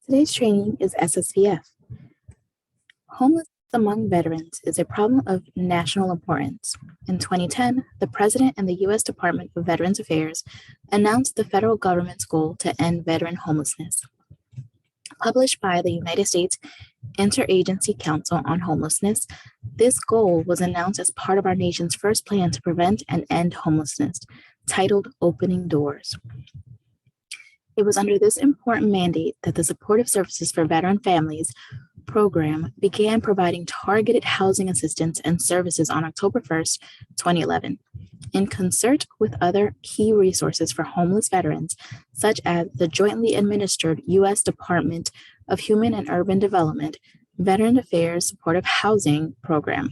Today's training is SSVF. Homelessness among veterans is a problem of national importance. In 2010, the President and the U.S. Department of Veterans Affairs announced the federal government's goal to end veteran homelessness. Published by the United States Interagency Council on Homelessness, this goal was announced as part of our nation's first plan to prevent and end homelessness, titled Opening Doors. It was under this important mandate that the Supportive Services for Veteran Families program began providing targeted housing assistance and services on October 1st, 2011. In concert with other key resources for homeless veterans, such as the jointly administered U.S. Department of Human and Urban Development Veteran Affairs Supportive Housing Program,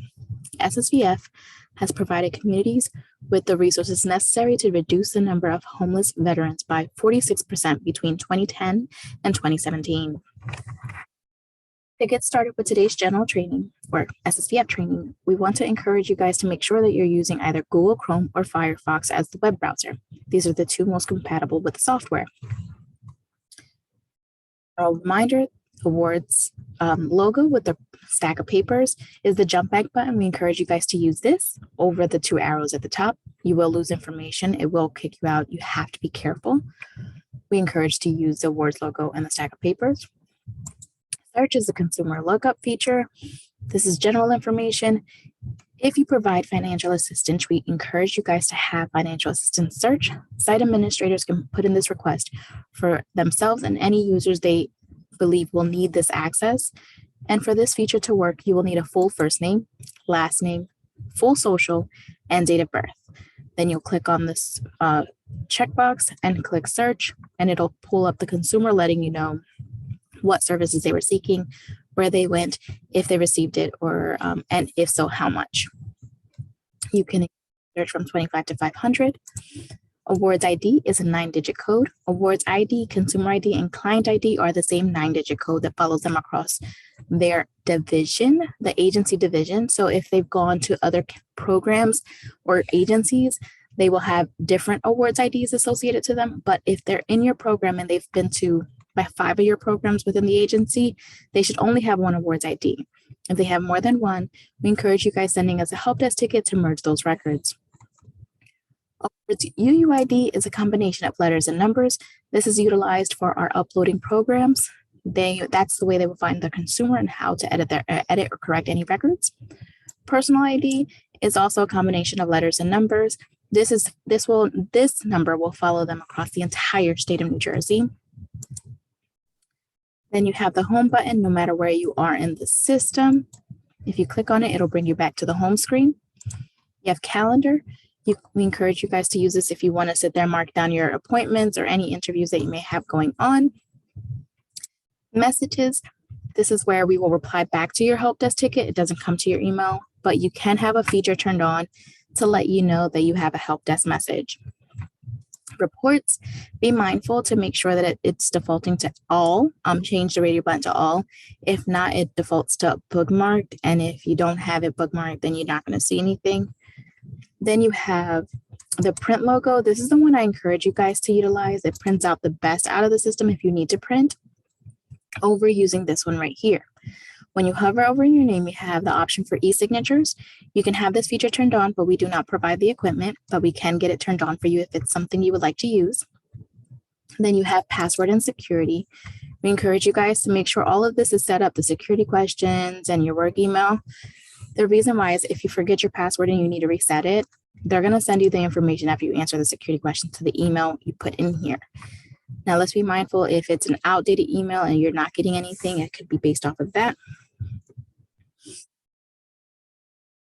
SSVF has provided communities with the resources necessary to reduce the number of homeless veterans by 46% between 2010 and 2017. To get started with today's general training, or SSVF training, we want to encourage you guys to make sure that you're using either Google Chrome or Firefox as the web browser. These are the two most compatible with the software. A reminder, awards logo with the stack of papers is the jump back button. We encourage you guys to use this over the two arrows at the top. You will lose information. It will kick you out. You have to be careful. We encourage to use the awards logo and the stack of papers. Search is the consumer lookup feature. This is general information. If you provide financial assistance, we encourage you guys to have financial assistance search. Site administrators can put in this request for themselves and any users they believe will need this access. And for this feature to work, you will need a full first name, last name, full social, and date of birth. Then you'll click on this checkbox and click search, and it'll pull up the consumer letting you know what services they were seeking, where they went, if they received it, or and if so, how much. You can search from 25 to 500. Awards ID is a 9-digit code. Awards ID, consumer ID, and client ID are the same 9-digit code that follows them across their division, the agency division. So if they've gone to other programs or agencies, they will have different awards IDs associated to them. But if they're in your program and they've been to by 5 of your programs within the agency, they should only have one awards ID. If they have more than one, we encourage you guys sending us a help desk ticket to merge those records. Awards Uuid is a combination of letters and numbers. This is utilized for our uploading programs. That's the way they will find the consumer and how to edit or correct any records. Personal ID is also a combination of letters and numbers. This number will follow them across the entire state of New Jersey. Then you have the home button, no matter where you are in the system. If you click on it, it'll bring you back to the home screen. You have calendar. We encourage you guys to use this if you want to sit there, mark down your appointments or any interviews that you may have going on. Messages. This is where we will reply back to your help desk ticket. It doesn't come to your email, but you can have a feature turned on to let you know that you have a help desk message. Reports, be mindful to make sure that it's defaulting to all. Change the radio button to all. If not, it defaults to bookmarked. And if you don't have it bookmarked, then you're not going to see anything. Then you have the print logo. This is the one I encourage you guys to utilize. It prints out the best out of the system if you need to print over using this one right here. When you hover over your name, you have the option for e-signatures. You can have this feature turned on, but we do not provide the equipment, but we can get it turned on for you if it's something you would like to use. Then you have password and security. We encourage you guys to make sure all of this is set up, the security questions and your work email. The reason why is if you forget your password and you need to reset it, they're going to send you the information after you answer the security question to the email you put in here. Now, let's be mindful if it's an outdated email and you're not getting anything, it could be based off of that.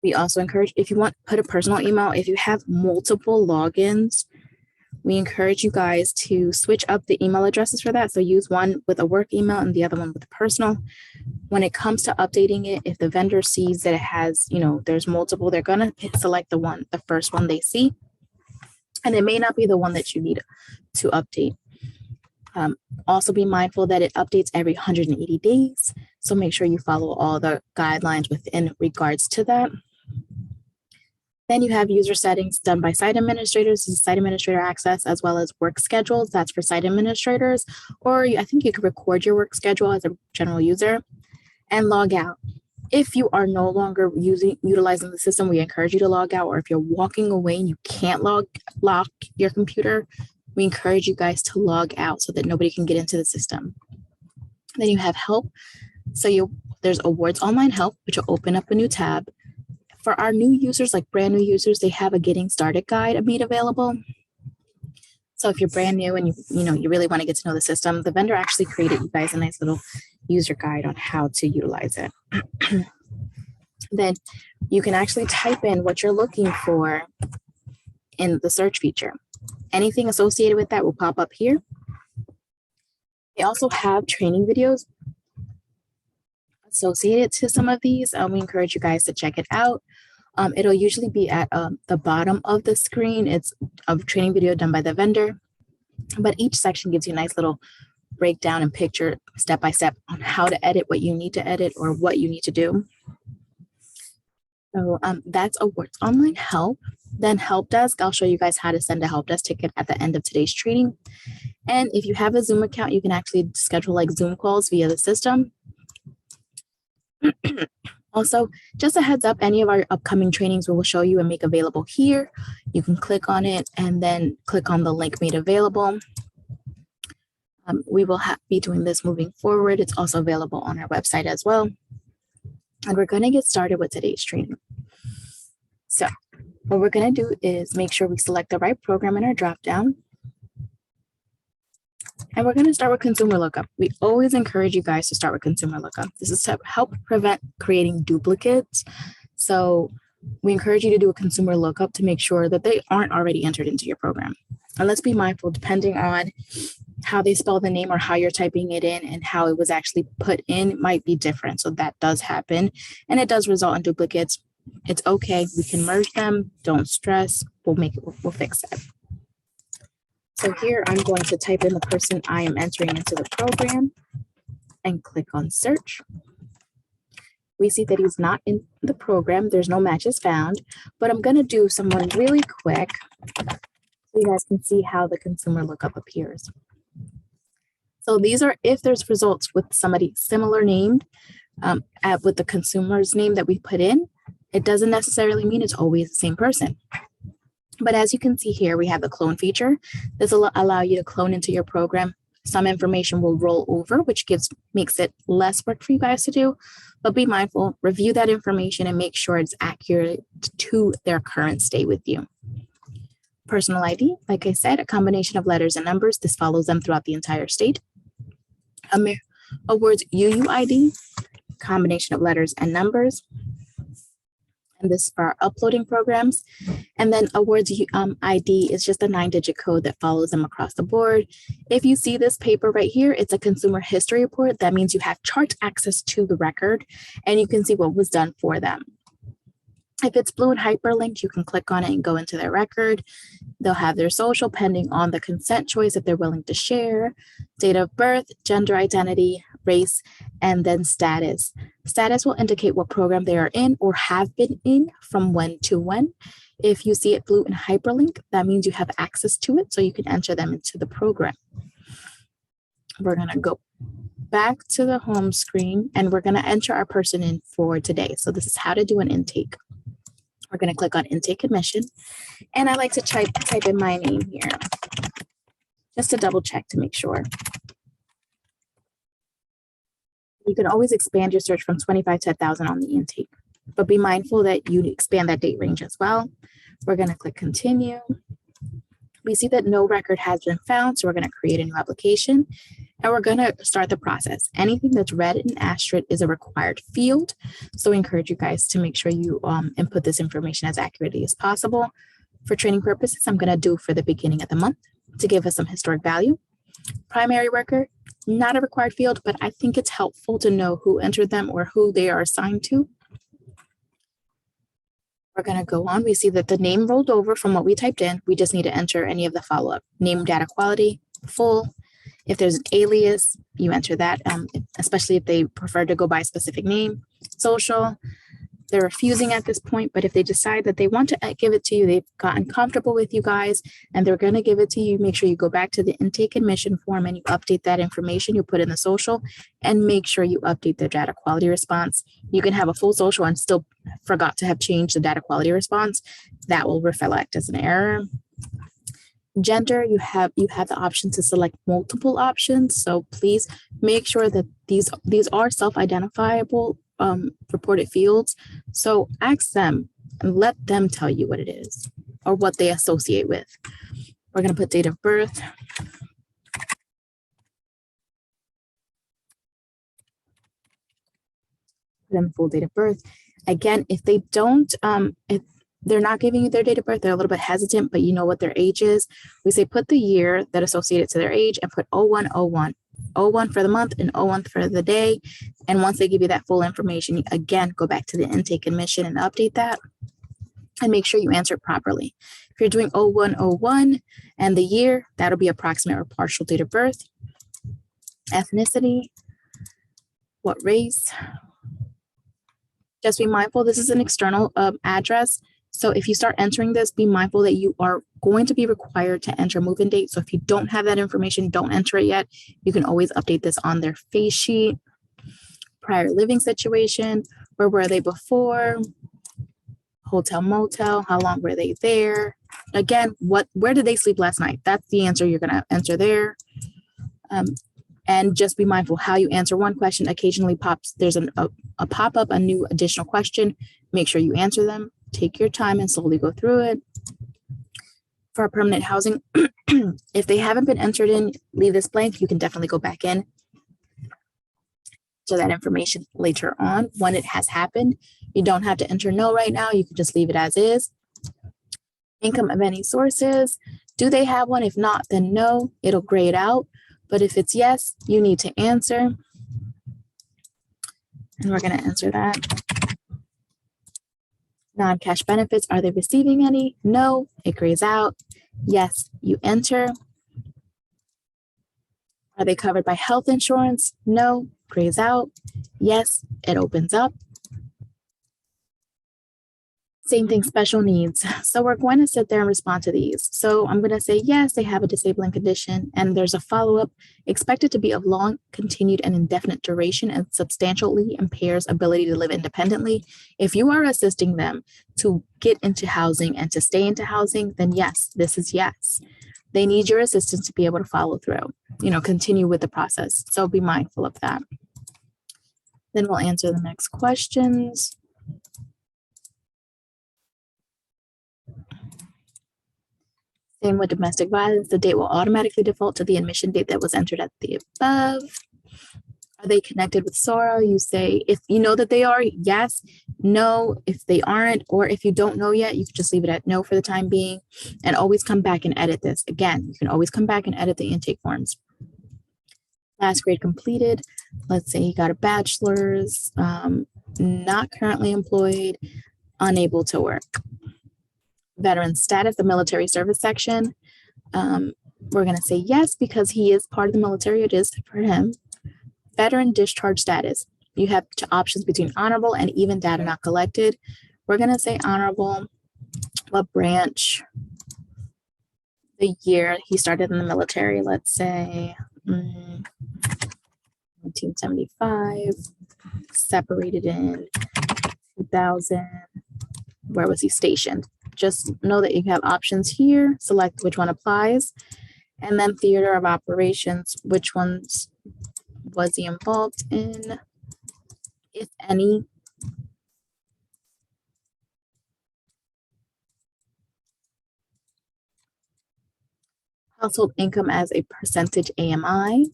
We also encourage, if you want to put a personal email, if you have multiple logins, we encourage you guys to switch up the email addresses for that. So use one with a work email and the other one with a personal. When it comes to updating it, if the vendor sees that it has, there's multiple, they're going to select the first one they see. And it may not be the one that you need to update. Also be mindful that it updates every 180 days. So make sure you follow all the guidelines within regards to that. Then you have user settings done by site administrators, site administrator access, as well as work schedules. That's for site administrators, or I think you could record your work schedule as a general user and log out. If you are no longer utilizing the system, we encourage you to log out, or if you're walking away and you can't lock your computer, we encourage you guys to log out so that nobody can get into the system. Then you have help. So there's awards online help, which will open up a new tab. For our new users, like brand new users, they have a getting started guide made available. So if you're brand new and you really want to get to know the system, the vendor actually created you guys a nice little user guide on how to utilize it. Then you can actually type in what you're looking for in the search feature. Anything associated with that will pop up here. They also have training videos associated to some of these. We encourage you guys to check it out. It'll usually be at the bottom of the screen. It's a training video done by the vendor, but each section gives you a nice little breakdown and picture step by step on how to edit what you need to edit or what you need to do. So that's awards online help. Then help desk, I'll show you guys how to send a help desk ticket at the end of today's training. And if you have a Zoom account, you can actually schedule like Zoom calls via the system. Also, just a heads up, any of our upcoming trainings we will show you and make available here. You can click on it and then click on the link made available. We will be doing this moving forward. It's also available on our website as well. And we're going to get started with today's training. So what we're going to do is make sure we select the right program in our dropdown. And we're going to start with consumer lookup. We always encourage you guys to start with consumer lookup. This is to help prevent creating duplicates. So we encourage you to do a consumer lookup to make sure that they aren't already entered into your program. And let's be mindful, depending on how they spell the name or how you're typing it in and how it was actually put in might be different. So that does happen and it does result in duplicates. It's okay. We can merge them. Don't stress. We'll fix it. So here I'm going to type in the person I am entering into the program and click on search. We see that he's not in the program. There's no matches found, but I'm going to do someone really quick so you guys can see how the consumer lookup appears. So these are if there's results with somebody similar named with the consumer's name that we put in. It doesn't necessarily mean it's always the same person. But as you can see here, we have the clone feature. This will allow you to clone into your program. Some information will roll over, which makes it less work for you guys to do. But be mindful, review that information and make sure it's accurate to their current state with you. Personal ID, like I said, a combination of letters and numbers. This follows them throughout the entire state. Awards UUID, combination of letters and numbers. And this is for our uploading programs. And then awards ID is just a 9-digit code that follows them across the board. If you see this paper right here, it's a consumer history report. That means you have chart access to the record and you can see what was done for them. If it's blue and hyperlinked, you can click on it and go into their record. They'll have their social pending on the consent choice if they're willing to share, date of birth, gender identity, race, and then status. Status will indicate what program they are in or have been in from when to when. If you see it blue and hyperlink, that means you have access to it, so you can enter them into the program. We're going to go back to the home screen and we're going to enter our person in for today. So this is how to do an intake. We're going to click on intake admission. And I like to type in my name here just to double check to make sure. You can always expand your search from 25 to 1,000 on the intake, but be mindful that you expand that date range as well. We're going to click continue. We see that no record has been found, so we're going to create a new application and we're going to start the process. Anything that's red and asterisk is a required field, so we encourage you guys to make sure you input this information as accurately as possible. For training purposes, I'm going to do for the beginning of the month to give us some historic value. Primary record, not a required field, but I think it's helpful to know who entered them or who they are assigned to. We're going to go on. We see that the name rolled over from what we typed in. We just need to enter any of the follow-up. Name, data quality, full. If there's an alias, you enter that, especially if they prefer to go by a specific name. Social, they're refusing at this point, but if they decide that they want to give it to you, they've gotten comfortable with you guys and they're going to give it to you, make sure you go back to the intake admission form and you update that information you put in the social, and make sure you update the data quality response. You can have a full social and still forgot to have changed the data quality response. That will reflect as an error. Gender, you have the option to select multiple options. So please make sure that these are self-identifiable reported fields. So ask them and let them tell you what it is or what they associate with. We're going to put date of birth. Put in full date of birth. Again, if they don't, if they're not giving you their date of birth, they're a little bit hesitant, but you know what their age is. We say put the year that associated to their age and put 0101. 01 for the month and 01 for the day. And once they give you that full information, again, go back to the intake admission and update that and make sure you answer it properly. If you're doing 0101 and the year, that'll be approximate or partial date of birth. Ethnicity, what race? Just be mindful, this is an external address. So if you start entering this, be mindful that you are going to be required to enter move-in date. So if you don't have that information, don't enter it yet. You can always update this on their face sheet. Prior living situation, where were they before? Hotel, motel, how long were they there? Again, where did they sleep last night? That's the answer you're gonna enter there. And just be mindful how you answer one question. Occasionally there's a pop-up, a new additional question. Make sure you answer them. Take your time and slowly go through it. For our permanent housing, if they haven't been entered in, leave this blank. You can definitely go back in to that information later on when it has happened. You don't have to enter no right now. You can just leave it as is. Income of any sources. Do they have one? If not, then no. It'll gray it out. But if it's yes, you need to answer. And we're going to answer that. Non-cash benefits, are they receiving any? No, it grays out. Yes, you enter. Are they covered by health insurance? No, grays out. Yes, it opens up. Same thing, special needs. So we're going to sit there and respond to these. So I'm going to say, yes, they have a disabling condition, and there's a follow-up expected to be of long, continued, and indefinite duration and substantially impairs ability to live independently. If you are assisting them to get into housing and to stay into housing, then yes, this is yes. They need your assistance to be able to follow through, continue with the process. So be mindful of that. Then we'll answer the next questions. Same with domestic violence, the date will automatically default to the admission date that was entered at the above. Are they connected with SORA? You say, if you know that they are, yes, no, if they aren't, or if you don't know yet, you can just leave it at no for the time being and always come back and edit this. Again, you can always come back and edit the intake forms. Last grade completed. Let's say he got a bachelor's, not currently employed, unable to work. Veteran status, the military service section. We're going to say yes because he is part of the military. It is for him. Veteran discharge status. You have two options between honorable and even data not collected. We're going to say honorable. What branch? The year he started in the military. Let's say 1975. Separated in 2000. Where was he stationed? Just know that you have options here. Select which one applies. And then theater of operations, which ones was he involved in, if any. Household income as a percentage AMI.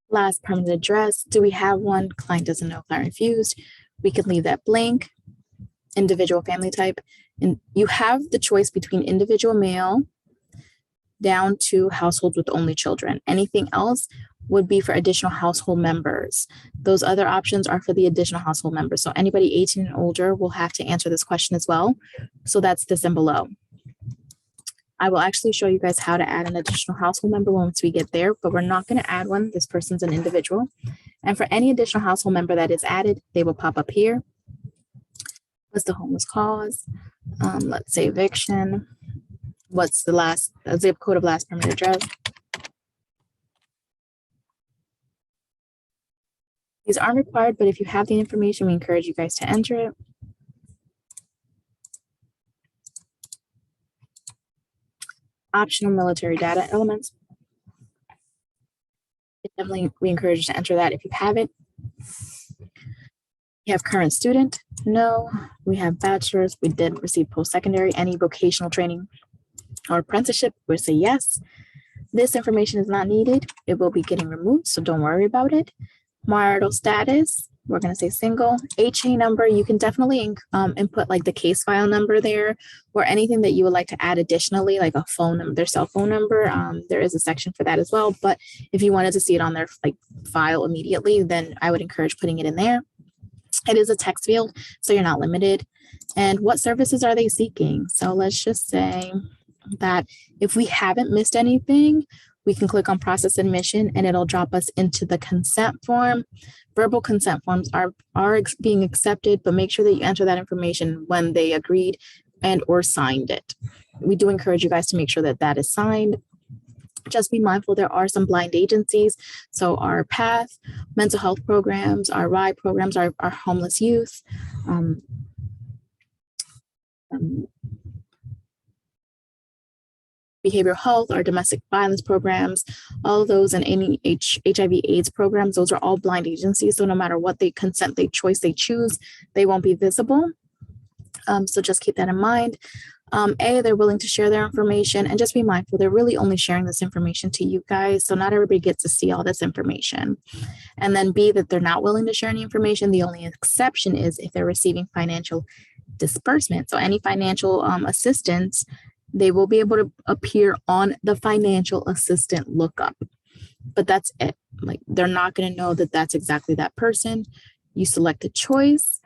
Last permanent address. Do we have one? Client doesn't know, client refused. We can leave that blank. Individual family type. And you have the choice between individual male down to households with only children. Anything else would be for additional household members. Those other options are for the additional household members. So anybody 18 and older will have to answer this question as well. So that's this and below. I will actually show you guys how to add an additional household member once we get there, but we're not going to add one. This person's an individual. And for any additional household member that is added, they will pop up here. What's the homeless cause? Let's say eviction. What's the last zip code of last permanent address? These aren't required, but if you have the information, we encourage you guys to enter it. Optional military data elements. Definitely, we encourage you to enter that if you have it. You have current student? No. We have bachelor's. We did receive post-secondary. Any vocational training or apprenticeship? We'll say yes. This information is not needed. It will be getting removed, so don't worry about it. Marital status, we're going to say single. HA number, you can definitely input like the case file number there, or anything that you would like to add additionally, like a phone number, their cell phone number. There is a section for that as well, but if you wanted to see it on their like file immediately, then I would encourage putting it in there. It is a text field, so you're not limited. And what services are they seeking? So let's just say that if we haven't missed anything, we can click on process admission and it'll drop us into the consent form. Verbal consent forms are being accepted, but make sure that you enter that information when they agreed and or signed it. We do encourage you guys to make sure that that is signed. Just be mindful, there are some blind agencies. So our PATH, mental health programs, our RIDE programs, our homeless youth, behavioral health, our domestic violence programs, all of those, and any HIV AIDS programs, those are all blind agencies. So no matter what choice they choose, they won't be visible. So just keep that in mind. They're willing to share their information, and just be mindful, they're really only sharing this information to you guys. So not everybody gets to see all this information. And then B, that they're not willing to share any information. The only exception is if they're receiving financial disbursement. So any financial assistance, they will be able to appear on the financial assistant lookup, but that's it. Like, they're not going to know that that's exactly that person. You select a choice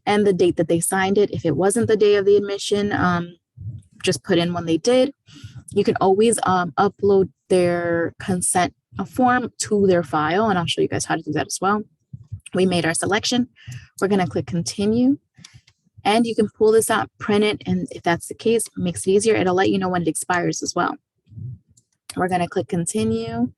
and the date that they signed it. If it wasn't the day of the admission, just put in when they did. You can always upload their consent form to their file, and I'll show you guys how to do that as well. We made our selection. We're going to click continue. And you can pull this out, print it, and if that's the case, it makes it easier. It'll let you know when it expires as well. We're going to click continue,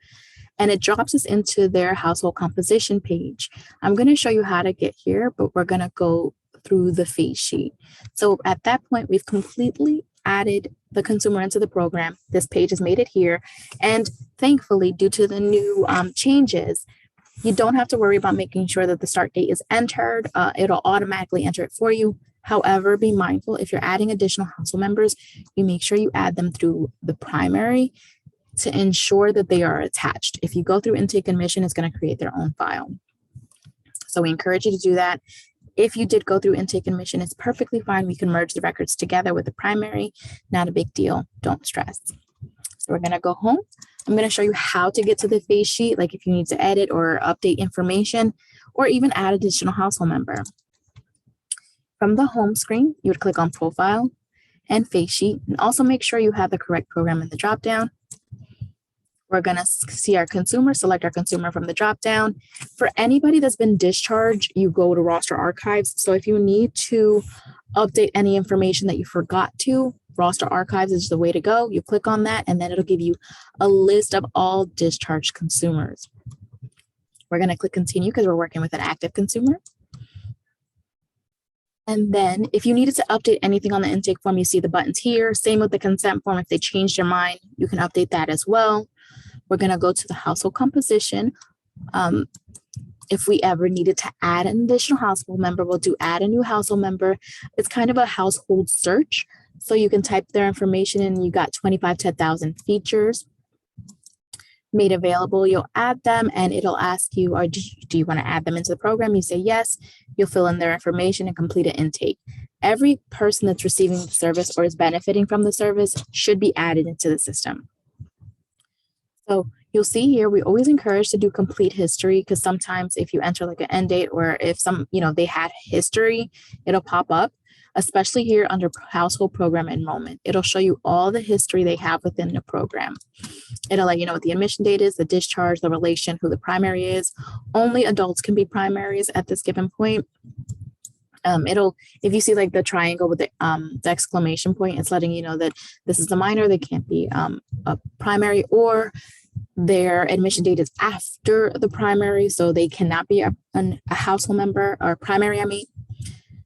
and it drops us into their household composition page. I'm going to show you how to get here, but we're going to go through the face sheet. So at that point, we've completely added the consumer into the program. This page has made it here. And thankfully, due to the new changes, you don't have to worry about making sure that the start date is entered. It'll automatically enter it for you. However, be mindful, if you're adding additional household members, you make sure you add them through the primary to ensure that they are attached. If you go through intake admission, it's going to create their own file. So we encourage you to do that. If you did go through intake admission, it's perfectly fine. We can merge the records together with the primary. Not a big deal. Don't stress. So we're going to go home. I'm going to show you how to get to the face sheet, like if you need to edit or update information, or even add additional household member. From the home screen, you would click on Profile and Face Sheet, and also make sure you have the correct program in the dropdown. We're going to see our consumer, select our consumer from the dropdown. For anybody that's been discharged, you go to Roster Archives. So if you need to update any information that you forgot to, Roster Archives is the way to go. You click on that, and then it'll give you a list of all discharged consumers. We're going to click Continue because we're working with an active consumer. And then if you needed to update anything on the intake form, you see the buttons here. Same with the consent form. If they changed their mind, you can update that as well. We're going to go to the household composition. If we ever needed to add an additional household member, we'll do add a new household member. It's kind of a household search. So you can type their information and you got 25 to 1,000 features made available. You'll add them and it'll ask you, or do you want to add them into the program? You say yes. You'll fill in their information and complete an intake. Every person that's receiving the service or is benefiting from the service should be added into the system. So you'll see here, we always encourage to do complete history, because sometimes if you enter like an end date, or if they had history, it'll pop up, especially here under household program enrollment. It'll show you all the history they have within the program. It'll let you know what the admission date is, the discharge, the relation, who the primary is. Only adults can be primaries at this given point. If you see like the triangle with the exclamation point, it's letting you know that this is the minor, they can't be a primary, or their admission date is after the primary, so they cannot be a household member or primary. I mean,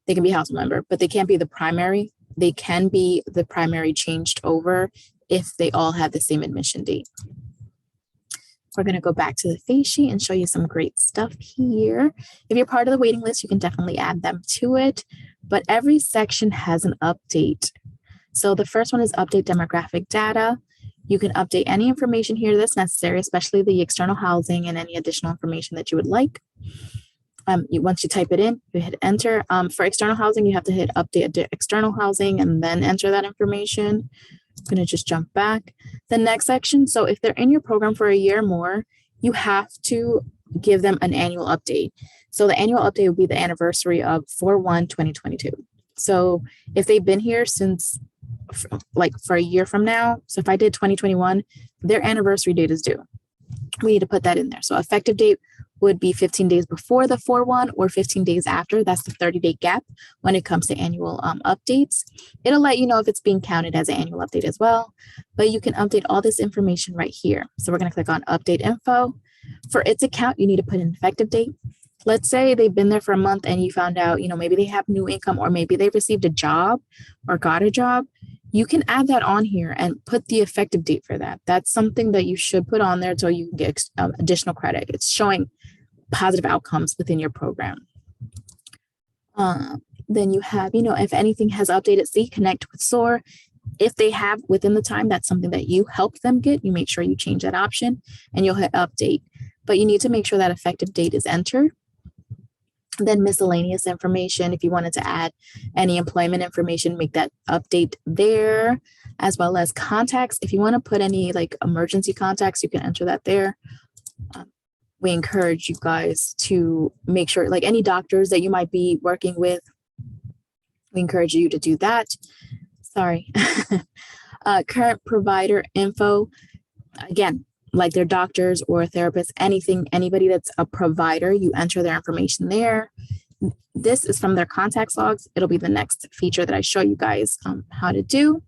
they can be a household member, but they can't be the primary. They can be the primary changed over if they all have the same admission date. We're going to go back to the face sheet and show you some great stuff here. If you're part of the waiting list, you can definitely add them to it, but every section has an update. So the first one is update demographic data. You can update any information here that's necessary, especially the external housing and any additional information that you would like. Once you type it in, you hit enter. For external housing, you have to hit update external housing and then enter that information. I'm going to just jump back. The next section, so if they're in your program for a year or more, you have to give them an annual update. So the annual update will be the anniversary of 4/1/2022. So if they've been here since like for a year from now, so if I did 2021, their anniversary date is due. We need to put that in there. So effective date would be 15 days before the 4/1 or 15 days after. That's the 30-day gap when it comes to annual updates. It'll let you know if it's being counted as an annual update as well, but you can update all this information right here. So we're going to click on update info. For it to count, you need to put an effective date. Let's say they've been there for a month and you found out, maybe they have new income, or maybe they received a job or got a job. You can add that on here and put the effective date for that. That's something that you should put on there so you can get additional credit. It's showing positive outcomes within your program. Then you have, if anything has updated, see, connect with SOAR. If they have within the time, that's something that you helped them get. You make sure you change that option and you'll hit update. But you need to make sure that effective date is entered. Then miscellaneous information, if you wanted to add any employment information, make that update there, as well as contacts. If you want to put any like emergency contacts, you can enter that there. We encourage you guys to make sure, like any doctors that you might be working with, we encourage you to do that. Sorry. Current provider info, again, like their doctors or therapists, anybody that's a provider, you enter their information there. This is from their contacts logs. It'll be the next feature that I show you guys how to do.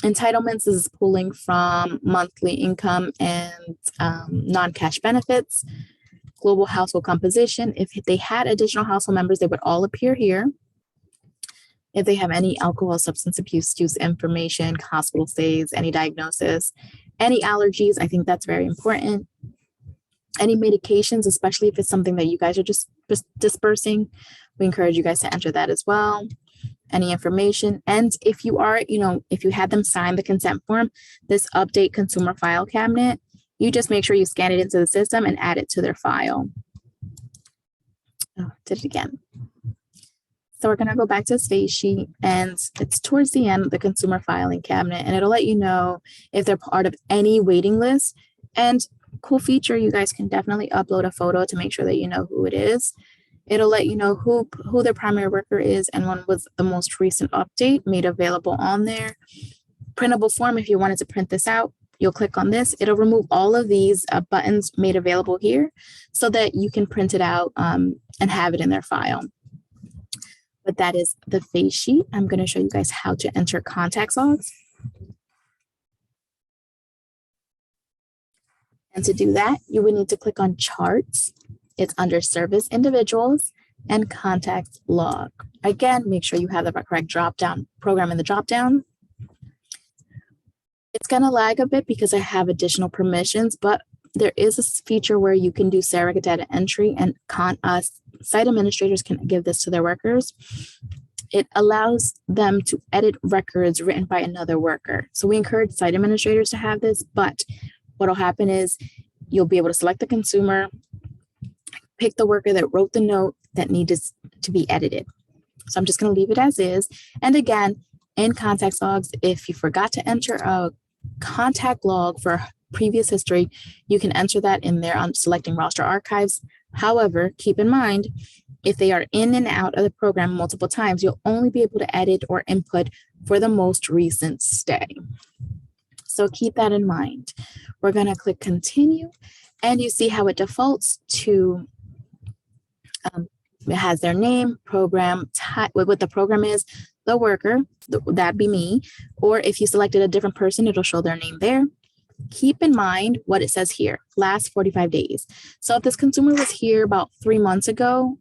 Entitlements is pulling from monthly income and non-cash benefits. Global household composition, if they had additional household members, they would all appear here. If they have any alcohol, substance abuse use information, hospital stays, any diagnosis, any allergies, I think that's very important. Any medications, especially if it's something that you guys are just dispersing, we encourage you guys to enter that as well. Any information. And if you are, if you had them sign the consent form, this update consumer file cabinet, you just make sure you scan it into the system and add it to their file. Oh, did it again. So we're going to go back to this face sheet, and it's towards the end of the consumer filing cabinet, and it'll let you know if they're part of any waiting list. And cool feature, you guys can definitely upload a photo to make sure that you know who it is. It'll let you know who their primary worker is and when was the most recent update made available on there. Printable form, if you wanted to print this out, you'll click on this. It'll remove all of these buttons made available here so that you can print it out and have it in their file. But that is the face sheet. I'm going to show you guys how to enter contacts logs. And to do that, you would need to click on charts. It's under service individuals and contacts log. Again, make sure you have the correct drop-down program in the drop-down. It's going to lag a bit because I have additional permissions, but there is a feature where you can do surrogate data entry, and site administrators can give this to their workers. It allows them to edit records written by another worker. So we encourage site administrators to have this, but what will happen is you'll be able to select the consumer, pick the worker that wrote the note that needs to be edited. So I'm just going to leave it as is. And again, in contacts logs, if you forgot to enter a contact log for previous history, you can enter that in there on selecting roster archives. However, keep in mind, if they are in and out of the program multiple times, you'll only be able to edit or input for the most recent stay. So keep that in mind. We're going to click continue, and you see how it defaults to it has their name, program, type, what the program is, the worker, that'd be me. Or if you selected a different person, it'll show their name there. Keep in mind what it says here, last 45 days. So if this consumer was here about 3 months ago,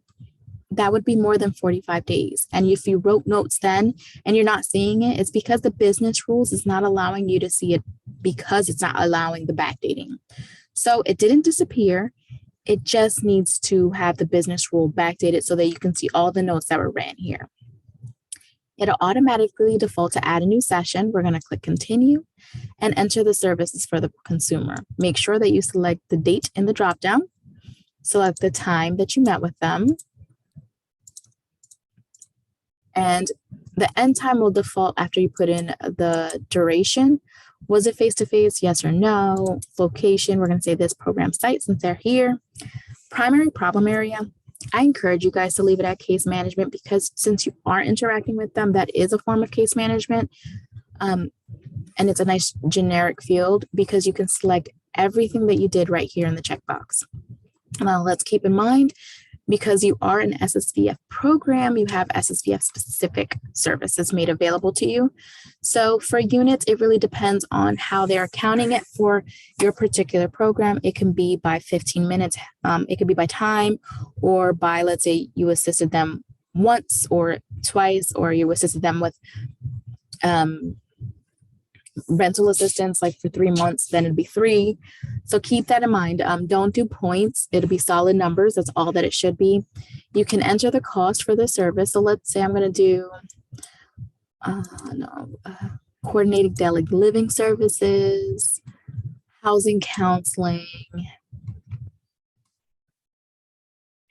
that would be more than 45 days. And if you wrote notes then and you're not seeing it, it's because the business rules is not allowing you to see it, because it's not allowing the backdating. So it didn't disappear. It just needs to have the business rule backdated so that you can see all the notes that were written here. It'll automatically default to add a new session. We're going to click continue and enter the services for the consumer. Make sure that you select the date in the dropdown, select the time that you met with them, and the end time will default after you put in the duration. Was it face-to-face? Yes or no? Location, we're going to say this program site since they're here. Primary problem area, I encourage you guys to leave it at case management, because since you are interacting with them, that is a form of case management. And it's a nice generic field because you can select everything that you did right here in the checkbox. Now let's keep in mind, because you are an SSVF program, you have SSVF specific services made available to you. So for units, it really depends on how they're counting it for your particular program. It can be by 15 minutes, it could be by time, or by, let's say you assisted them once or twice, or you assisted them with rental assistance, like for 3 months, then it'd be 3. So keep that in mind. Don't do points. It'll be solid numbers. That's all that it should be. You can enter the cost for the service. So let's say I'm going to do coordinating daily living services, housing counseling,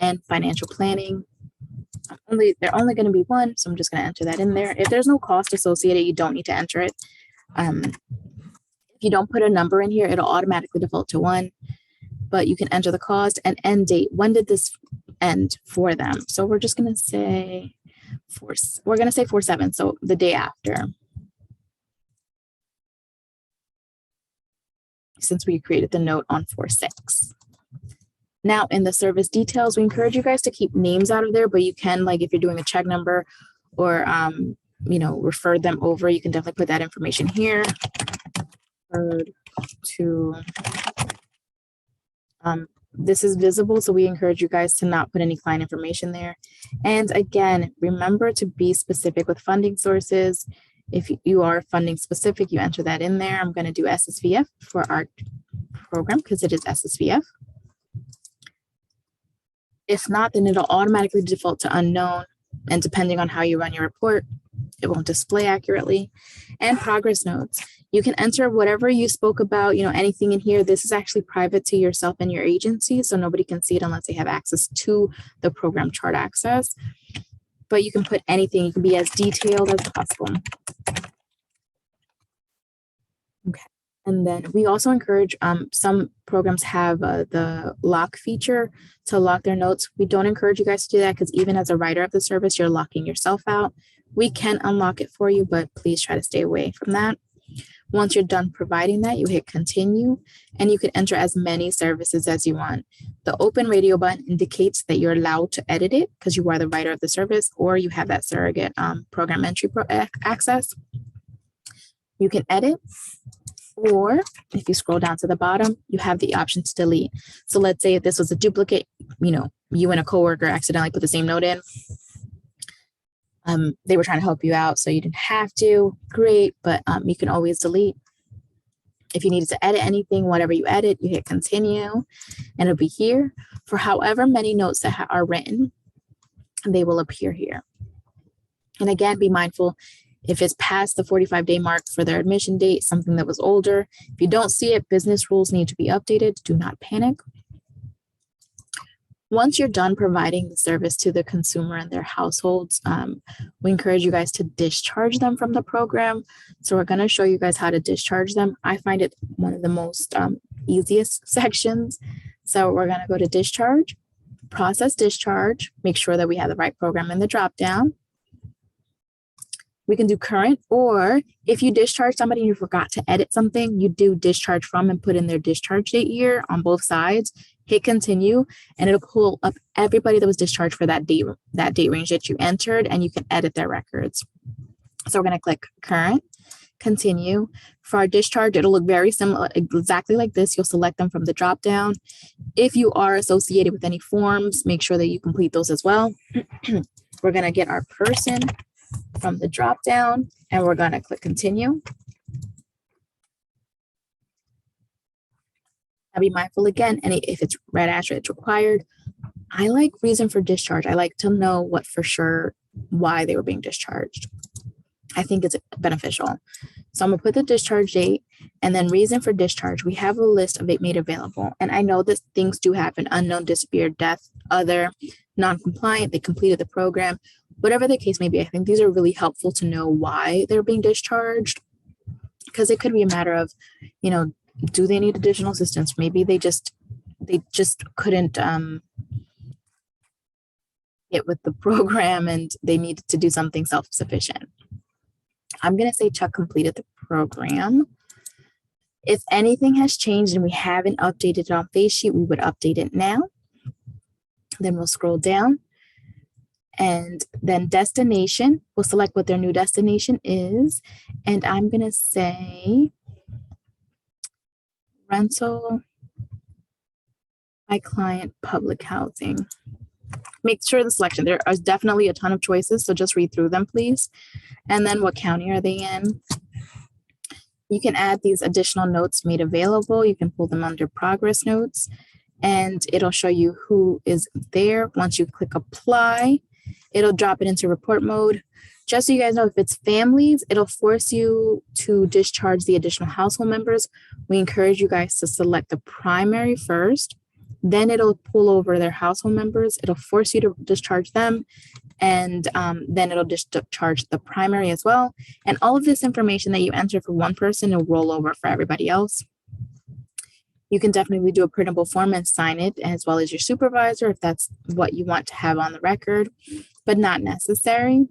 and financial planning. They're only going to be 1, so I'm just going to enter that in there. If there's no cost associated, you don't need to enter it. If you don't put a number in here, it'll automatically default to 1, but you can enter the cost and end date. When did this end for them? So we're just going to say 4/7, so the day after, since we created the note on 4/6. Now in the service details, we encourage you guys to keep names out of there, but you can, like if you're doing a check number or refer them over, you can definitely put that information here. This is visible, so we encourage you guys to not put any client information there. And again, remember to be specific with funding sources. If you are funding specific, you enter that in there. I'm going to do SSVF for our program because it is SSVF. If not, then it'll automatically default to unknown. And depending on how you run your report, it won't display accurately. And progress notes. You can enter whatever you spoke about, anything in here. This is actually private to yourself and your agency, so nobody can see it unless they have access to the program chart access. But you can put anything. You can be as detailed as possible. Okay. And then we also encourage, some programs have the lock feature to lock their notes. We don't encourage you guys to do that because even as a writer of the service, you're locking yourself out. We can unlock it for you, but please try to stay away from that. Once you're done providing that, you hit continue and you can enter as many services as you want. The open radio button indicates that you're allowed to edit it because you are the writer of the service or you have that surrogate program entry access. You can edit, or if you scroll down to the bottom, you have the option to delete. So let's say if this was a duplicate, you and a coworker accidentally put the same note in. They were trying to help you out, so you didn't have to. Great, but you can always delete. If you needed to edit anything, whatever you edit, you hit continue, and it'll be here. For however many notes that are written, they will appear here. And again, be mindful if it's past the 45-day mark for their admission date, something that was older. If you don't see it, business rules need to be updated. Do not panic. Once you're done providing the service to the consumer and their households, we encourage you guys to discharge them from the program. So we're going to show you guys how to discharge them. I find it one of the most easiest sections. So we're going to go to discharge, process discharge, make sure that we have the right program in the dropdown. We can do current, or if you discharge somebody and you forgot to edit something, you do discharge from and put in their discharge date year on both sides. hit continue, and it'll pull up everybody that was discharged for that date range that you entered, and you can edit their records. So we're going to click current, continue. For our discharge, it'll look very similar, exactly like this. You'll select them from the drop down. If you are associated with any forms, make sure that you complete those as well. We're going to get our person from the drop down, and we're going to click continue. Now be mindful again, and if it's red asterisk, it's required. I like reason for discharge. I like to know what for sure why they were being discharged. I think it's beneficial. So I'm gonna put the discharge date and then reason for discharge. We have a list of it made available. And I know that things do happen: unknown, disappeared, death, other, non-compliant, they completed the program, whatever the case may be. I think these are really helpful to know why they're being discharged, because it could be a matter of, you know, do they need additional assistance? Maybe they just couldn't get with the program and they needed to do something self-sufficient. I'm going to say Chuck completed the program. If anything has changed and we haven't updated it on face sheet, we would update it now. Then we'll scroll down, and then destination, we'll select what their new destination is. And I'm going to say rental by client public housing. Make sure the selection, there are definitely a ton of choices, so just read through them, please. And then what county are they in? You can add these additional notes made available. You can pull them under progress notes, and it'll show you who is there. Once you click apply, it'll drop it into report mode. Just so you guys know, if it's families, it'll force you to discharge the additional household members. We encourage you guys to select the primary first. Then it'll pull over their household members. It'll force you to discharge them. And then it'll discharge the primary as well. And all of this information that you enter for one person will roll over for everybody else. You can definitely do a printable form and sign it, as well as your supervisor, if that's what you want to have on the record, but not necessary.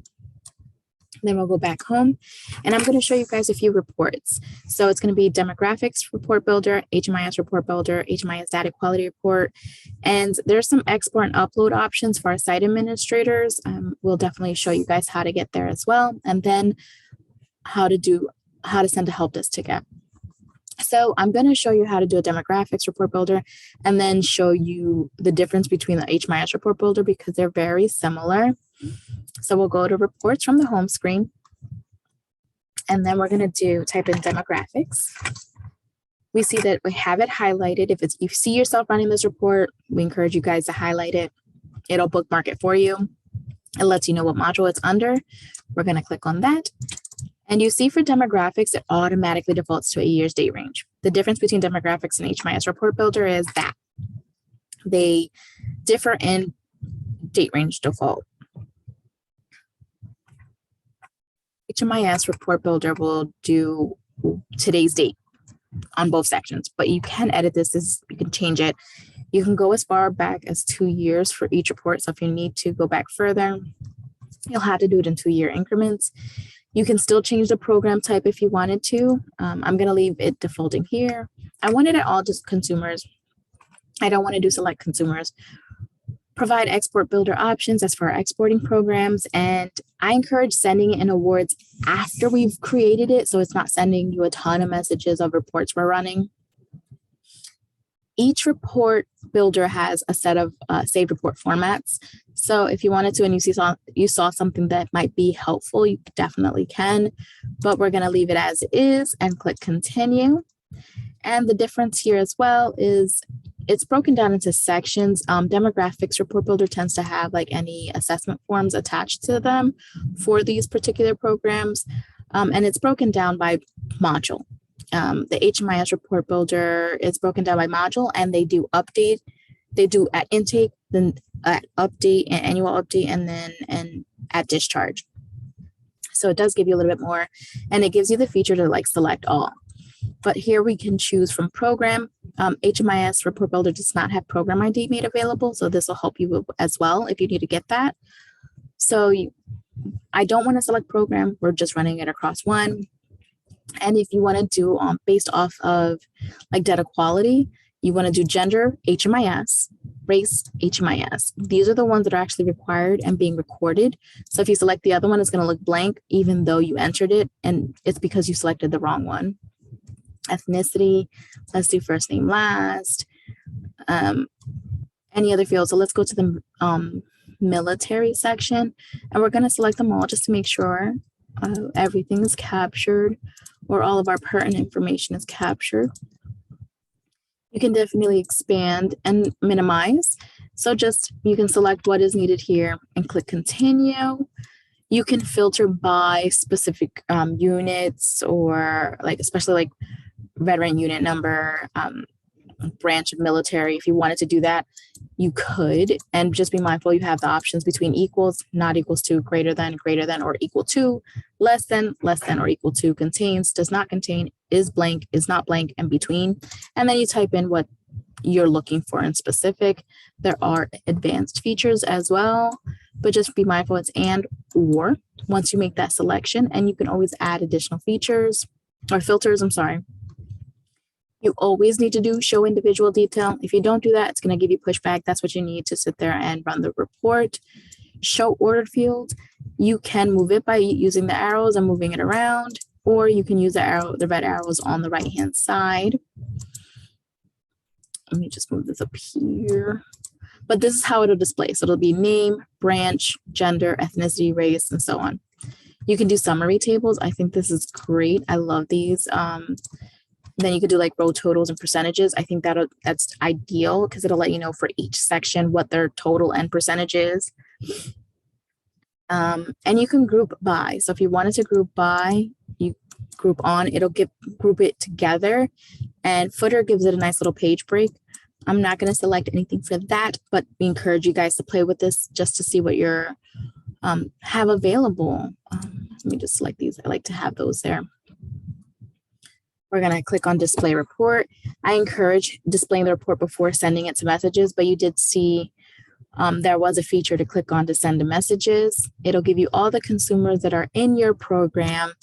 Then we'll go back home, and I'm going to show you guys a few reports. So it's going to be demographics report builder, HMIS report builder, HMIS data quality report, and there's some export and upload options for our site administrators. We'll definitely show you guys how to get there as well, and then how to send a help desk ticket. So I'm going to show you how to do a demographics report builder, and then show you the difference between the HMIS report builder, because they're very similar. So we'll go to reports from the home screen, and then we're going to type in demographics. We see that we have it highlighted. If you see yourself running this report, we encourage you guys to highlight it. It'll bookmark it for you. It lets you know what module it's under. We're going to click on that. And you see for demographics, it automatically defaults to a year's date range. The difference between demographics and HMIS report builder is that they differ in date range default. HMIS report builder will do today's date on both sections, but you can edit this. You can change it. You can go as far back as 2 years for each report. So if you need to go back further, you'll have to do it in 2-year increments. You can still change the program type if you wanted to. I'm going to leave it defaulting here. I wanted it all just consumers. I don't want to do select consumers. Provide export builder options as for our exporting programs. And I encourage sending it in awards after we've created it, so it's not sending you a ton of messages of reports we're running. Each report builder has a set of saved report formats. So if you wanted to and you saw something that might be helpful, you definitely can, but we're going to leave it as is and click continue. And the difference here as well is it's broken down into sections. Demographics report builder tends to have like any assessment forms attached to them for these particular programs. And it's broken down by module. The HMIS report builder is broken down by module, and they do update. They do at intake, then at update and annual update, and then at discharge. So it does give you a little bit more, and it gives you the feature to like select all. But here we can choose from program. HMIS report builder does not have program ID made available, so this will help you as well if you need to get that. So I don't want to select program. We're just running it across one. And if you want to do based off of like data quality, You want to do gender, HMIS, race, HMIS. These are the ones that are actually required and being recorded. So if you select the other one, it's going to look blank, even though you entered it, and it's because you selected the wrong one. Ethnicity, let's do first name last. Any other field. So let's go to the military section, and we're going to select them all just to make sure everything is captured, or all of our pertinent information is captured. You can definitely expand and minimize. So just, you can select what is needed here and click continue. You can filter by specific units, or like, especially like veteran unit number, branch of military. If you wanted to do that, you could, and just be mindful you have the options between equals, not equals to, greater than, or equal to, less than, or equal to, contains, does not contain, is blank, is not blank, and between. And then you type in what you're looking for in specific. There are advanced features as well, but just be mindful it's and or once you make that selection, and you can always add additional features or filters, You always need to do show individual detail. If you don't do that, it's going to give you pushback. That's what you need to sit there and run the report. Show ordered field. You can move it by using the arrows and moving it around, or you can use the red arrows on the right-hand side. Let me just move this up here. But this is how it'll display. So it'll be name, branch, gender, ethnicity, race, and so on. You can do summary tables. I think this is great. I love these. Then you could do like row totals and percentages. I think that's ideal because it'll let you know for each section what their total and percentage is. And you can group by. So if you wanted to group by, you group on, it'll group it together. And footer gives it a nice little page break. I'm not going to select anything for that, but we encourage you guys to play with this just to see what you have available. Let me just select these. I like to have those there. We're going to click on display report. I encourage displaying the report before sending it to messages, but you did see there was a feature to click on to send the messages. It'll give you all the consumers that are in your program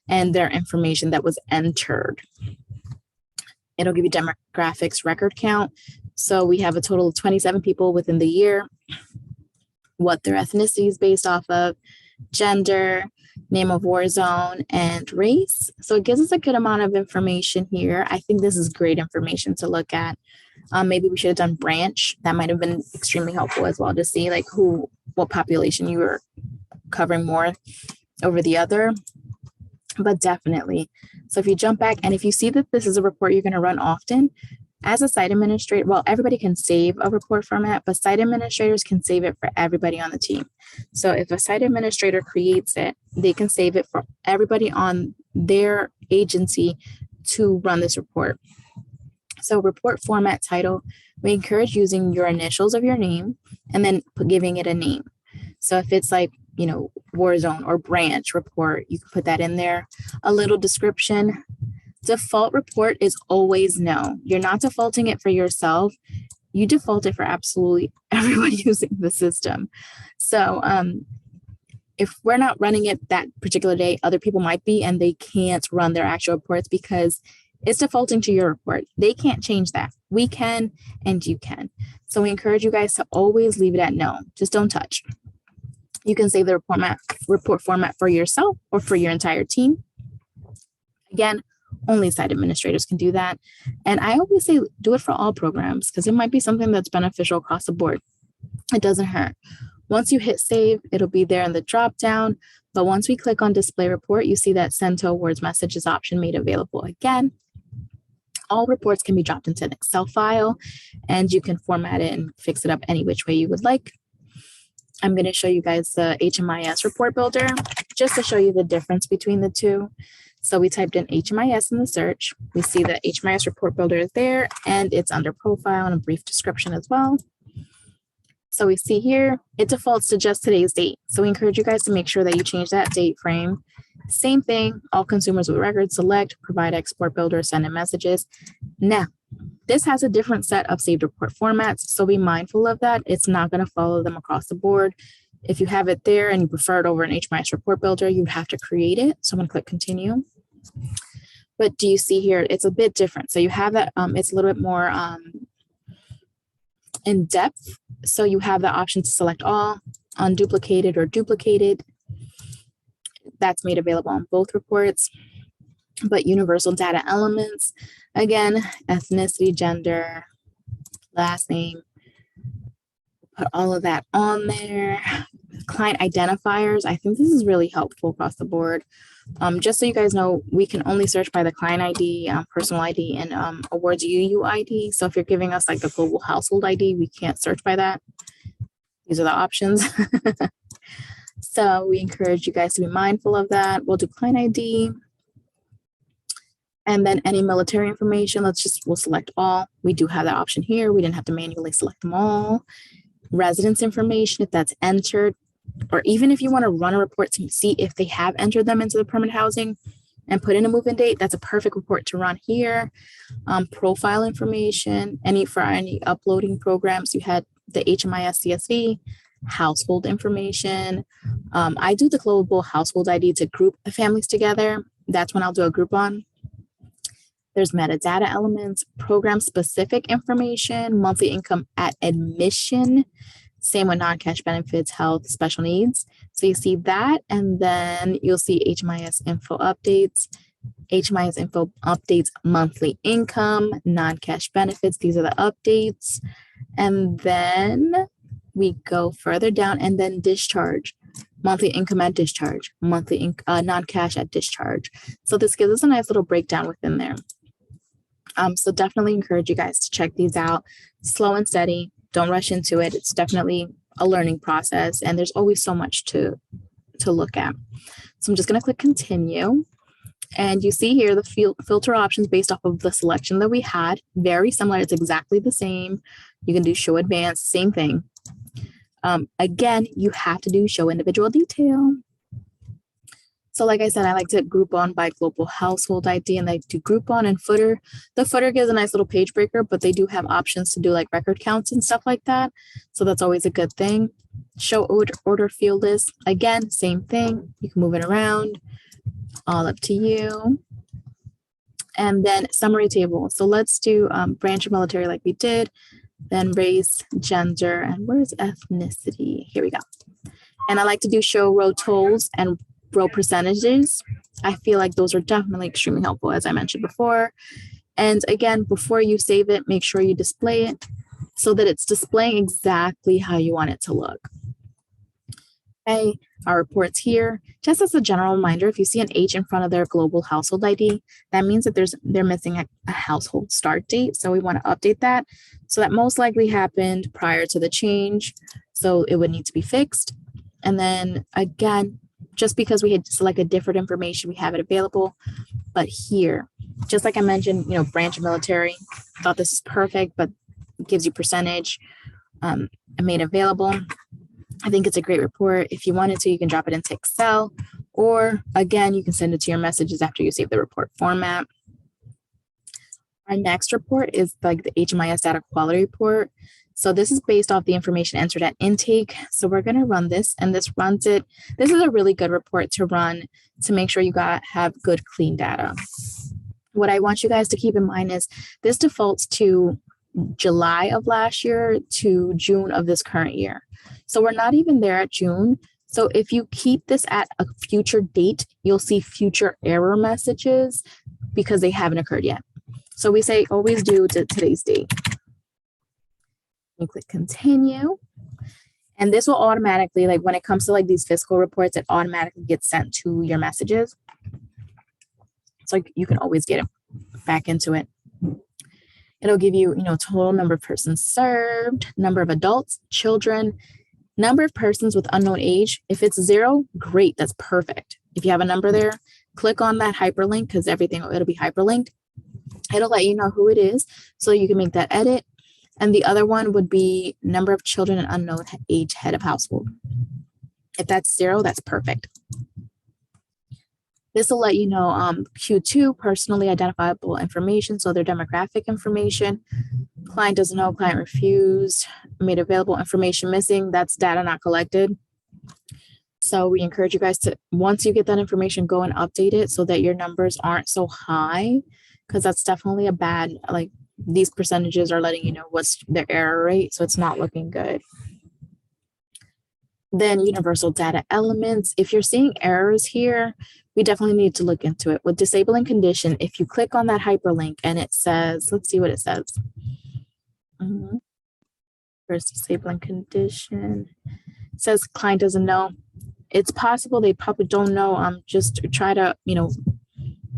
and their information that was entered. It'll give you demographics record count. So we have a total of 27 people within the year, what their ethnicity is based off of, gender, name of war zone, and race. So it gives us a good amount of information here. I think this is great information to look at. Maybe we should have done branch. That might have been extremely helpful as well to see like what population you were covering more over the other. But definitely. So if you jump back and if you see that this is a report you're going to run often, as a site administrator, well, everybody can save a report format, but site administrators can save it for everybody on the team. So if a site administrator creates it, they can save it for everybody on their agency to run this report. So report format title, we encourage using your initials of your name and then giving it a name. So if it's like, war zone or branch report, you can put that in there. A little description. Default report is always no. You're not defaulting it for yourself. You default it for absolutely everybody using the system. So if we're not running it that particular day, other people might be, and they can't run their actual reports because it's defaulting to your report. They can't change that. We can, and you can. So we encourage you guys to always leave it at no. Just don't touch. You can save the report format for yourself or for your entire team. Again, only site administrators can do that. And I always say do it for all programs because it might be something that's beneficial across the board. It doesn't hurt. Once you hit save, it'll be there in the drop down. But once we click on display report, you see that send to awards messages option made available again. All reports can be dropped into an Excel file and you can format it and fix it up any which way you would like. I'm going to show you guys the HMIS report builder just to show you the difference between the two. So we typed in HMIS in the search. We see the HMIS report builder is there and it's under profile and a brief description as well. So we see here, it defaults to just today's date. So we encourage you guys to make sure that you change that date frame. Same thing, all consumers with records, select, provide export builder, send in messages. Now, this has a different set of saved report formats, so be mindful of that. It's not going to follow them across the board. If you have it there and you prefer it over an HMIS report builder, you have to create it. So I'm going to click continue. But do you see here, it's a bit different. So you have that, it's a little bit more in depth. So you have the option to select all, unduplicated or duplicated. That's made available on both reports. But universal data elements, again, ethnicity, gender, last name, put all of that on there. Client identifiers, I think this is really helpful across the board. Just so you guys know, we can only search by the client ID, personal ID, and awards UUID. So if you're giving us like the global household ID, we can't search by that. These are the options. So we encourage you guys to be mindful of that. We'll do client ID. And then any military information, we'll select all. We do have that option here. We didn't have to manually select them all. Residence information, if that's entered, or even if you want to run a report to see if they have entered them into the permanent housing and put in a move-in date, that's a perfect report to run here. Profile information, for any uploading programs, you had the Hmis CSV, household information. I do the global household ID to group the families together. That's when I'll do a group on. There's metadata elements, program-specific information, monthly income at admission, same with non-cash benefits, health, special needs. So you see that, and then you'll see HMIS info updates, monthly income, non-cash benefits. These are the updates. And then we go further down, and then discharge, monthly income at discharge, monthly non-cash at discharge. So this gives us a nice little breakdown within there. So definitely encourage you guys to check these out. Slow and steady. Don't rush into it. It's definitely a learning process, and there's always so much to look at. So I'm just going to click continue. And you see here the filter options based off of the selection that we had. Very similar. It's exactly the same. You can do show advanced, same thing. Again, you have to do show individual detail. So like I said, I like to group on by global household ID, and I do group on and footer. The footer gives a nice little page breaker, but they do have options to do like record counts and stuff like that. So that's always a good thing. Show order field list. Again, same thing. You can move it around, all up to you. And then summary table. So let's do branch of military like we did, then race, gender, and where's ethnicity? Here we go. And I like to do show row totals and row percentages. I feel like those are definitely extremely helpful, as I mentioned before. And again, before you save it, make sure you display it so that it's displaying exactly how you want it to look. Okay, our reports here. Just as a general reminder, if you see an H in front of their global household ID, that means that they're missing a household start date. So we want to update that. So that most likely happened prior to the change. So it would need to be fixed. And then again, just because we had selected different information, we have it available. But here, just like I mentioned, branch of military, thought this is perfect, but it gives you percentage. I made available. I think it's a great report. If you wanted to, you can drop it into Excel, or again, you can send it to your messages after you save the report format. Our next report is like the HMIS data quality report. So this is based off the information entered at intake. So we're going to run this, and this runs it. This is a really good report to run to make sure you have good, clean data. What I want you guys to keep in mind is this defaults to July of last year to June of this current year. So we're not even there at June. So if you keep this at a future date, you'll see future error messages because they haven't occurred yet. So we say always do to today's date. You click continue, and this will automatically, like when it comes to like these fiscal reports, it automatically gets sent to your messages. So you can always get it back into it. It'll give you, total number of persons served, number of adults, children, number of persons with unknown age. If it's 0, great, that's perfect. If you have a number there, click on that hyperlink because it'll be hyperlinked. It'll let you know who it is, so you can make that edit. And the other one would be number of children and unknown age head of household. If that's 0, that's perfect. This will let you know Q2, personally identifiable information, so their demographic information. Client doesn't know, client refused, made available information missing, that's data not collected. So we encourage you guys to, once you get that information, go and update it so that your numbers aren't so high, because that's definitely a bad, like these percentages are letting you know what's the error rate. So it's not looking good. Then universal data elements. If you're seeing errors here, we definitely need to look into it. With disabling condition, if you click on that hyperlink and it says, let's see what it says. First disabling condition. It says client doesn't know. It's possible they probably don't know. Just try to,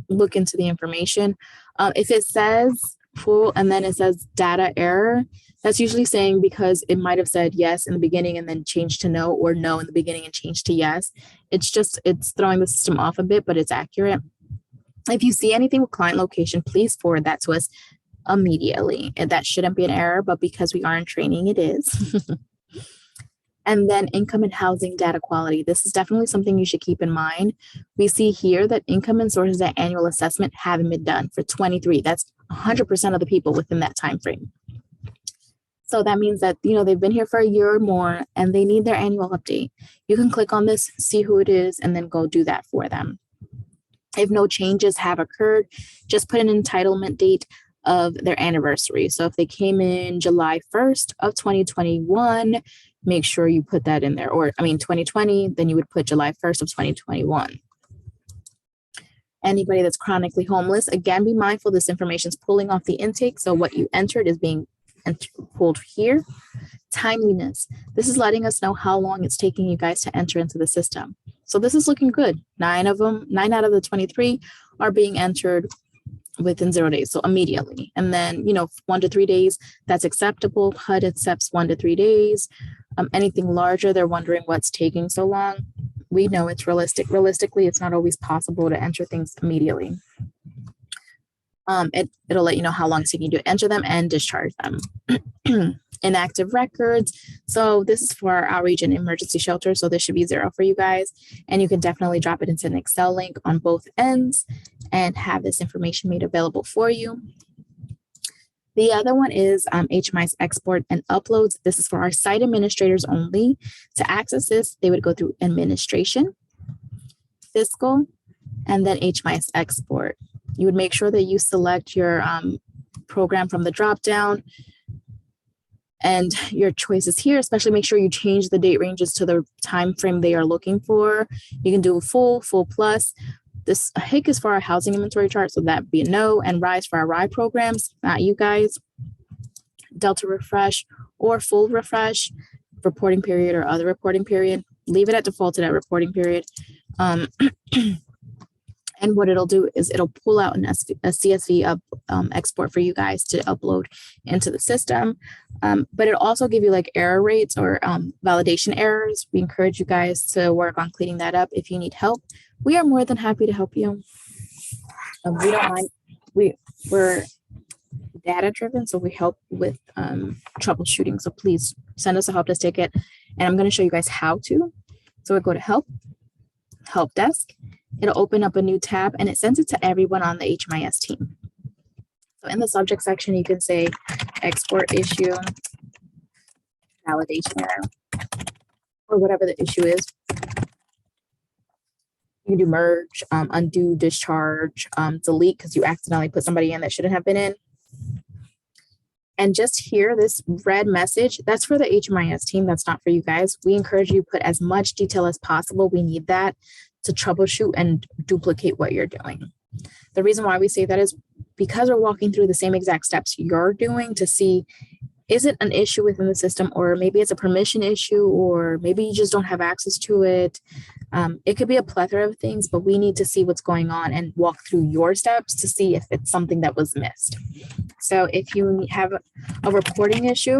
look into the information. If it says full and then it says data error, that's usually saying because it might have said yes in the beginning and then changed to no, or no in the beginning and changed to yes. It's throwing the system off a bit, but it's accurate. If you see anything with client location, please forward that to us immediately. And that shouldn't be an error, but because we are in training, it is. And then income and housing data quality. This is definitely something you should keep in mind. We see here that income and sources at annual assessment haven't been done for 23. That's 100% of the people within that time frame. So that means that, they've been here for a year or more and they need their annual update. You can click on this, see who it is, and then go do that for them. If no changes have occurred, just put an entitlement date of their anniversary. So if they came in July 1st of 2021, make sure you put that in there. Or 2020, then you would put July 1st of 2021. Anybody that's chronically homeless, again, be mindful this information is pulling off the intake. So what you entered is being pulled here. Timeliness. This is letting us know how long it's taking you guys to enter into the system. So this is looking good. 9 out of the 23 are being entered within 0 days, so immediately. And then 1 to 3 days, that's acceptable. HUD accepts 1 to 3 days. Anything larger, they're wondering what's taking so long. We know it's realistic. Realistically, it's not always possible to enter things immediately. It'll let you know how long it's taking you to enter them and discharge them. Inactive records. So this is for our region emergency shelter. So this should be 0 for you guys. And you can definitely drop it into an Excel link on both ends and have this information made available for you. The other one is Hmis export and uploads. This is for our site administrators only. To access this, they would go through administration, fiscal, and then Hmis export. You would make sure that you select your program from the dropdown and your choices here, especially make sure you change the date ranges to the time frame they are looking for. You can do full plus. This HIC is for our housing inventory chart, so that be a no, and RISE for our RI programs, not you guys. Delta refresh or full refresh, reporting period or other reporting period. Leave it at defaulted at reporting period. And what it'll do is it'll pull out a CSV export for you guys to upload into the system. But it'll also give you like error rates or validation errors. We encourage you guys to work on cleaning that up. If you need help, we are more than happy to help you. We don't mind. We're data driven, so we help with troubleshooting. So please send us a help desk ticket, and I'm going to show you guys how to. So we go to help desk. It'll open up a new tab and it sends it to everyone on the Hmis team. So in the subject section, you can say export issue, validation error, or whatever the issue is. You can do merge, undo, discharge, delete because you accidentally put somebody in that shouldn't have been in. And just here, this red message, that's for the Hmis team. That's not for you guys. We encourage you to put as much detail as possible. We need that to troubleshoot and duplicate what you're doing. The reason why we say that is because we're walking through the same exact steps you're doing to see, is it an issue within the system, or maybe it's a permission issue, or maybe you just don't have access to it. It could be a plethora of things, but we need to see what's going on and walk through your steps to see if it's something that was missed. So if you have a reporting issue,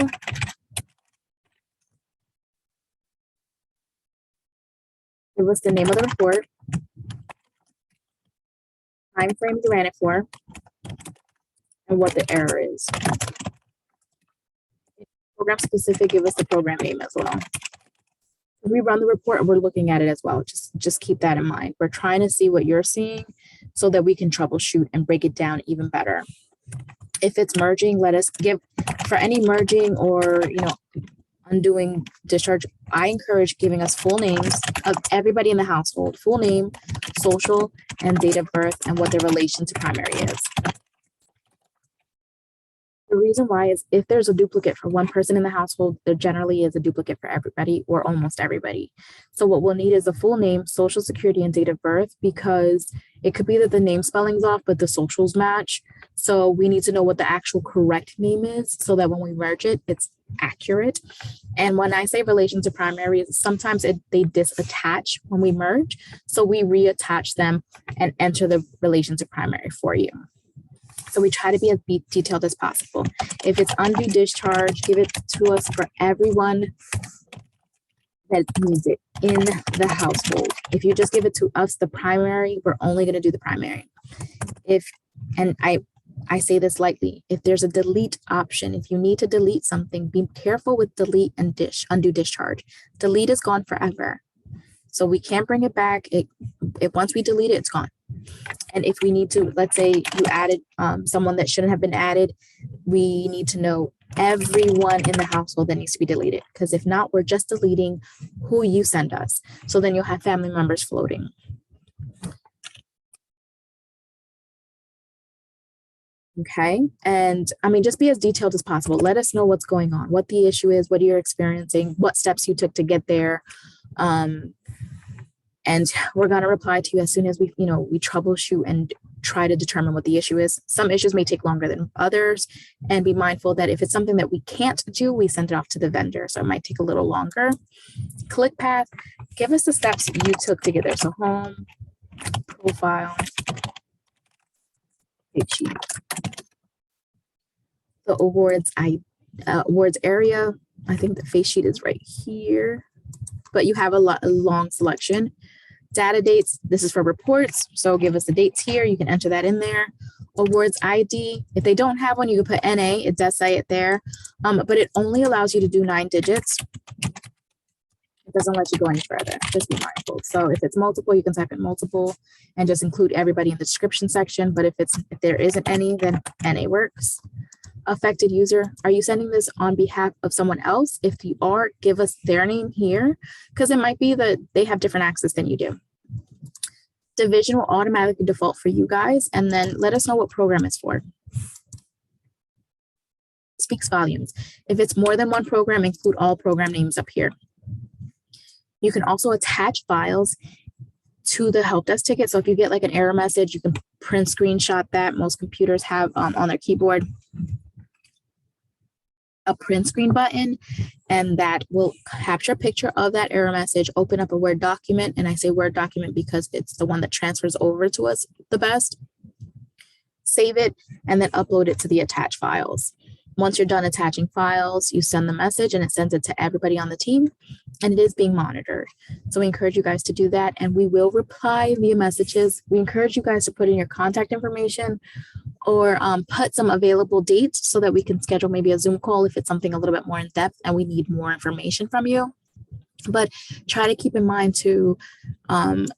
give us the name of the report, time frame you ran it for, and what the error is. Program specific, give us the program name as well. If we run the report, we're looking at it as well. Just keep that in mind. We're trying to see what you're seeing so that we can troubleshoot and break it down even better. If it's merging, let us give for any merging or undoing discharge, I encourage giving us full names of everybody in the household, full name, social, and date of birth, and what their relation to primary is. The reason why is if there's a duplicate for one person in the household, there generally is a duplicate for everybody or almost everybody. So what we'll need is the full name, social security, and date of birth, because it could be that the name spelling's off, but the socials match. So we need to know what the actual correct name is so that when we merge it, it's accurate. And when I say relation to primary, sometimes they disattach when we merge. So we reattach them and enter the relation to primary for you. So we try to be as detailed as possible. If it's undo discharge, give it to us for everyone that needs it in the household. If you just give it to us, the primary, we're only going to do the primary. And I say this lightly, if there's a delete option, if you need to delete something, be careful with delete and undo discharge. Delete is gone forever. So we can't bring it back. Once we delete it, it's gone. And if we need to, let's say you added someone that shouldn't have been added, we need to know everyone in the household that needs to be deleted. Because if not, we're just deleting who you send us. So then you'll have family members floating. Okay. And I mean, just be as detailed as possible. Let us know what's going on, what the issue is, what you're experiencing, what steps you took to get there. And we're going to reply to you as soon as we troubleshoot and try to determine what the issue is. Some issues may take longer than others, and be mindful that if it's something that we can't do, we send it off to the vendor. So it might take a little longer. Click path, give us the steps you took to get there. So home, profile, date sheet. The awards area, I think the face sheet is right here, but you have a long selection. Data dates, this is for reports, so give us the dates here. You can enter that in there. Awards ID, if they don't have one, you can put NA. It does say it there, but it only allows you to do 9 digits. It doesn't let you go any further. Just be mindful. So if it's multiple, you can type in multiple and just include everybody in the description section. But if there isn't any, then NA works. Affected user, are you sending this on behalf of someone else? If you are, give us their name here, because it might be that they have different access than you do. Division will automatically default for you guys, and then let us know what program it's for. Speaks volumes. If it's more than one program, include all program names up here. You can also attach files to the help desk ticket. So if you get like an error message, you can print screenshot that. Most computers have on their keyboard a print screen button, and that will capture a picture of that error message, open up a Word document. And I say Word document because it's the one that transfers over to us the best. Save it and then upload it to the attached files. Once you're done attaching files, you send the message and it sends it to everybody on the team, and it is being monitored. So we encourage you guys to do that, and we will reply via messages. We encourage you guys to put in your contact information or put some available dates so that we can schedule maybe a Zoom call if it's something a little bit more in depth and we need more information from you. But try to keep in mind to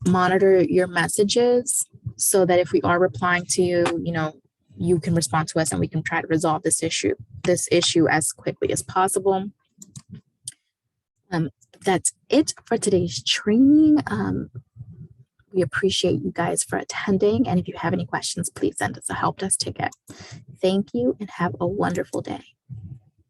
monitor your messages so that if we are replying to you, you can respond to us and we can try to resolve this issue as quickly as possible. That's it for today's training. We appreciate you guys for attending. And if you have any questions, please send us a help desk ticket. Thank you and have a wonderful day.